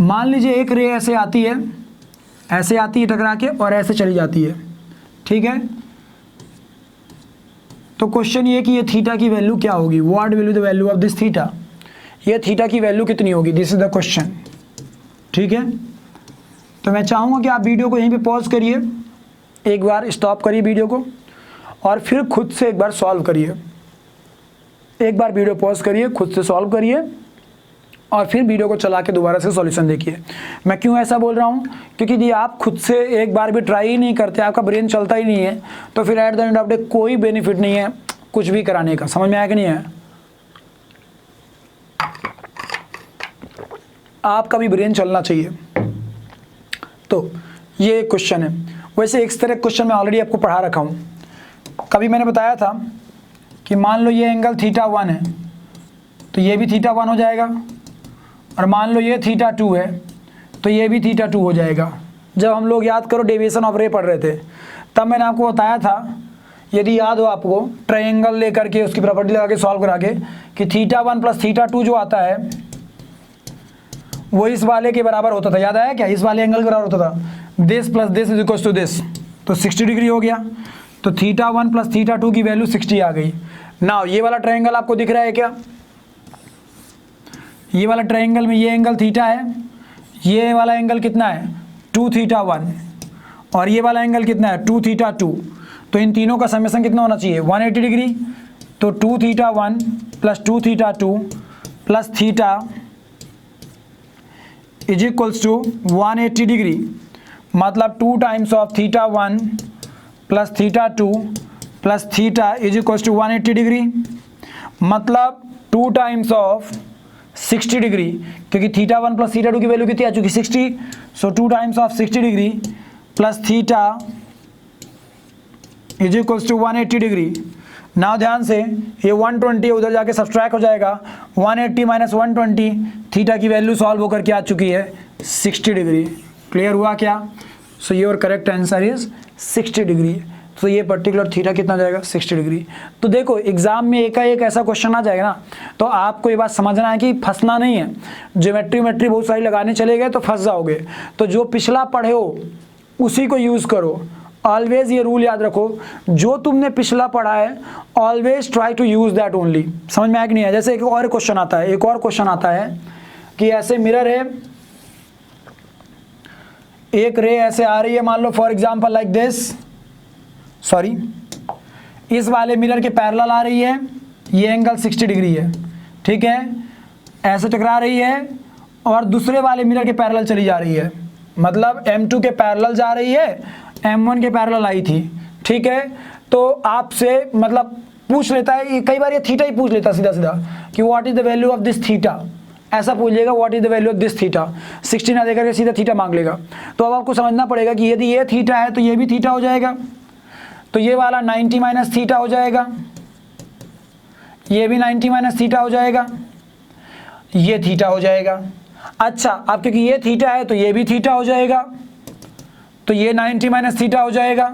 मान लीजिए एक रे ऐसे आती है, ऐसे आती है टकरा के और ऐसे चली जाती है, ठीक है। तो क्वेश्चन ये कि ये थीटा की वैल्यू क्या होगी, what will be the value of this theta. ये थीटा की वैल्यू कितनी होगी, दिस इज द क्वेश्चन, ठीक है। तो मैं चाहूँगा कि आप वीडियो को यहीं पे पॉज करिए, एक बार स्टॉप करिए वीडियो को और फिर खुद से एक बार सॉल्व करिए। एक बार वीडियो पॉज करिए, खुद से सॉल्व करिए और फिर वीडियो को चला के दोबारा से सॉल्यूशन देखिए। मैं क्यों ऐसा बोल रहा हूँ, क्योंकि यदि आप खुद से एक बार भी ट्राई ही नहीं करते, आपका ब्रेन चलता ही नहीं है, तो फिर at the end of day कोई बेनिफिट नहीं है कुछ भी कराने का। समझ में आया कि नहीं है? आपका भी ब्रेन चलना चाहिए। तो ये क्वेश्चन है। वैसे इस तरह क्वेश्चन मैं ऑलरेडी आपको पढ़ा रखा हूँ। कभी मैंने बताया था कि मान लो ये एंगल थीटा 1 है तो ये भी थीटा 1 हो जाएगा, और मान लो ये थीटा 2 है तो ये भी थीटा 2 हो जाएगा। जब हम लोग याद करो डेविएशन ऑफ रे पढ़ रहे थे तब मैंने आपको बताया था, यदि याद हो आपको, ट्रायंगल लेकर के उसकी प्रॉपर्टी लगा के सॉल्व करा के, कि थीटा 1 प्लस थीटा 2 जो आता है वो इस वाले के बराबर होता था। याद आया क्या? इस वाले एंगल के बराबर होता था। This plus this is equal to this, तो 60 डिग्री हो गया। तो थीटा 1 प्लस थीटा 2 की वैल्यू 60 आ गई। नाउ ये वाला ट्रायंगल आपको दिख रहा है क्या? ये वाला ट्रायंगल में ये एंगल थीटा है, ये वाला एंगल कितना है? 2 थीटा 1, और ये वाला एंगल कितना है? 2 थीटा 2। तो इन तीनों का समेशन कितना होना चाहिए? 180 डिग्री। तो 2 theta 1 plus 2 theta 2 plus theta is equals to 180 degree. मतलब 2 times of theta 1 plus theta 2 plus theta is equals to 180 degree. मतलब 2 टाइम्स ऑफ 60 डिग्री, क्योंकि थीटा 1 प्लस थीटा 2 की वैल्यू कितनी आ चुकी? 60। So 2 times of 60 degree plus theta is equals to 180 degree. Now ध्यान से, ये 120 उधर जाके सब्सट्रैक्ट हो जाएगा, 180 माइनस 120, थीटा की वैल्यू सॉल्व होकर के आ चुकी है 60 डिग्री। क्लियर हुआ क्या? So your correct answer is 60 degree. तो ये पर्टिकुलर थीटा कितना जाएगा? 60 डिग्री। तो देखो एग्जाम में एक ऐसा क्वेश्चन आ जाएगा ना, तो आपको ये बात समझना है कि फंसना नहीं है। ज्योमेट्री बहुत सारी लगाने चले गए तो फंस जाओगे। तो जो पिछला पढ़े हो उसी को यूज़ करो। ऑलवेज ये रूल याद रखो, जो तुमने पिछला पढ़ा है always try to use that only. समझ में आया कि नहीं है? जैसे एक और क्वेश्चन आता है कि ऐसे मिरर है, एक रे ऐसे आ रही है, मान लो for example like this, sorry, इस वाले मिरर के पैरेलल आ रही है, ये एंगल 60 डिग्री है, ठीक है, ऐसे टकरा रही है, और दूसरे वाले मिरर के पैरेलल चली जा रही है। मतलब M2 के पैरेलल जा रही है, M1 के पैरेलल आई थी, ठीक है। तो आपसे मतलब पूछ लेता है, कई बार ये थीटा ही पूछ लेता सीधा सीधा कि what is the value of this theta. ऐसा पूछेगा what is the value of this theta, 60 ना देकर के सीधा थीटा मांग लेगा। तो अब आपको समझना पड़ेगा कि यदि ये थीटा है तो ये भी थीटा हो जाएगा, तो ये वाला 90 माइनस थीटा हो जाएगा, ये भी 90 माइनस थीटा हो जाएगा, ये थीटा हो जाएगा। अच्छा, अब क्योंकि ये थीटा है तो ये भी थीटा हो जाएगा, तो ये 90 माइनस थीटा हो जाएगा,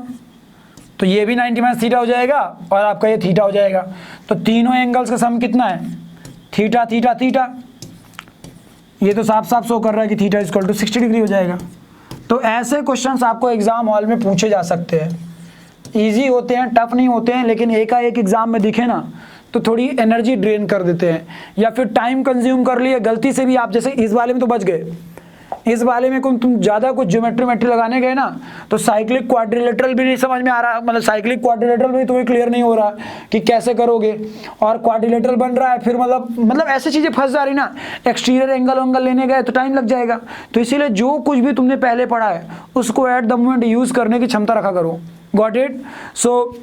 तो ये भी 90 माइनस थीटा हो जाएगा, और आपका ये थीटा हो जाएगा। तो तीनों एंगल्स का सम कितना है? Theta theta theta. ये तो साफ साफ शो कर रहा है कि थीटा इक्वल टू 60 डिग्री हो जाएगा। तो ऐसे क्वेश्चंस आपको एग्जाम हॉल में पूछे जा सकते हैं। इजी होते हैं, टफ नहीं होते हैं, लेकिन एकाएक एग्जाम में दिखे ना तो थोड़ी एनर्जी ड्रेन कर देते हैं, या फिर टाइम कंज्यूम कर लिए गलती से भी आप। जैसे इस वाले में तो बच गए, इस वाले में तुम ज़्यादा कुछ ज्योमेट्री लगाने गए ना तो साइक्लिक क्वाड्रिलेटरल भी नहीं समझ में आ रहा, मतलब साइक्लिक क्वाड्रिलेटरल भी तुम्हें क्लियर नहीं हो रहा कि कैसे करोगे, और क्वाड्रिलेटरल बन रहा है, फिर मतलब ऐसी चीज़ें फंस जा रही ना। एक्सटीरियर एंगल लेने गए तो टाइम लग जाएगा। तो इसीलिए जो कुछ भी तुमने पहले पढ़ा है उसको एट द मोमेंट यूज़ करने की क्षमता रखा करो। Got it? सो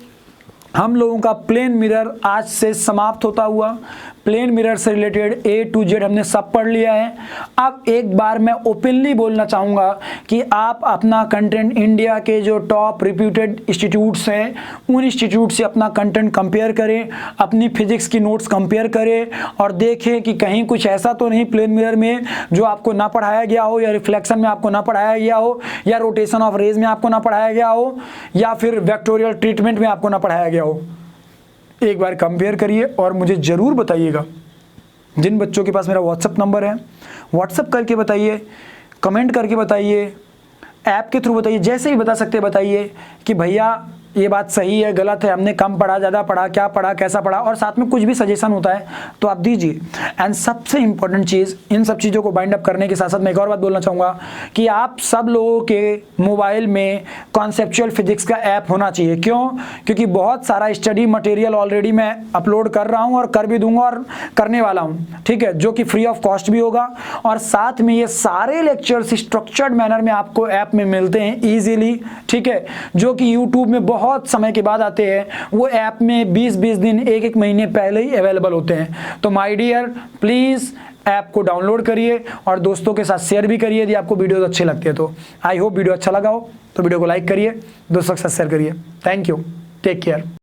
हम लोगों का प्लेन मिरर आज से समाप्त होता हुआ। प्लेन मिरर से रिलेटेड A to Z हमने सब पढ़ लिया है। अब एक बार मैं ओपनली बोलना चाहूँगा कि आप अपना कंटेंट इंडिया के जो टॉप रिप्यूटेड इंस्टीट्यूट्स हैं उन इंस्टीट्यूट से अपना कंटेंट कंपेयर करें, अपनी फिजिक्स की नोट्स कंपेयर करें, और देखें कि कहीं कुछ ऐसा तो नहीं प्लेन मिरर में जो आपको ना पढ़ाया गया हो, या रिफ्लेक्शन में आपको ना पढ़ाया गया हो, या रोटेशन ऑफ रेज में आपको ना पढ़ाया गया हो, या फिर वेक्टोरियल ट्रीटमेंट में आपको ना पढ़ाया गया हो। एक बार कंपेयर करिए और मुझे ज़रूर बताइएगा। जिन बच्चों के पास मेरा व्हाट्सअप नंबर है, व्हाट्सअप करके बताइए, कमेंट करके बताइए, ऐप के थ्रू बताइए, जैसे ही बता सकते बताइए कि भैया ये बात सही है, गलत है, हमने कम पढ़ा, ज़्यादा पढ़ा, क्या पढ़ा, कैसा पढ़ा, और साथ में कुछ भी सजेशन होता है तो आप दीजिए। एंड सबसे इंपॉर्टेंट चीज़, इन सब चीज़ों को बाइंड अप करने के साथ साथ मैं एक और बात बोलना चाहूँगा कि आप सब लोगों के मोबाइल में कॉन्सेप्चुअल फिजिक्स का ऐप होना चाहिए। क्यों? क्योंकि बहुत सारा स्टडी मटेरियल ऑलरेडी मैं अपलोड कर रहा हूँ और कर भी दूंगा और करने वाला हूँ, ठीक है, जो कि फ्री ऑफ कॉस्ट भी होगा, और साथ में ये सारे लेक्चर्स स्ट्रक्चर्ड मैनर में आपको ऐप में मिलते हैं ईजिली, ठीक है, जो कि यूट्यूब में बहुत समय के बाद आते हैं। वो ऐप में 20-20 दिन, एक महीने पहले ही अवेलेबल होते हैं। तो माय डियर, प्लीज़ ऐप को डाउनलोड करिए और दोस्तों के साथ शेयर भी करिए यदि आपको वीडियोस अच्छे लगते हैं तो। आई होप वीडियो अच्छा लगा हो तो वीडियो को लाइक करिए, दोस्तों के साथ शेयर करिए। Thank you, take care.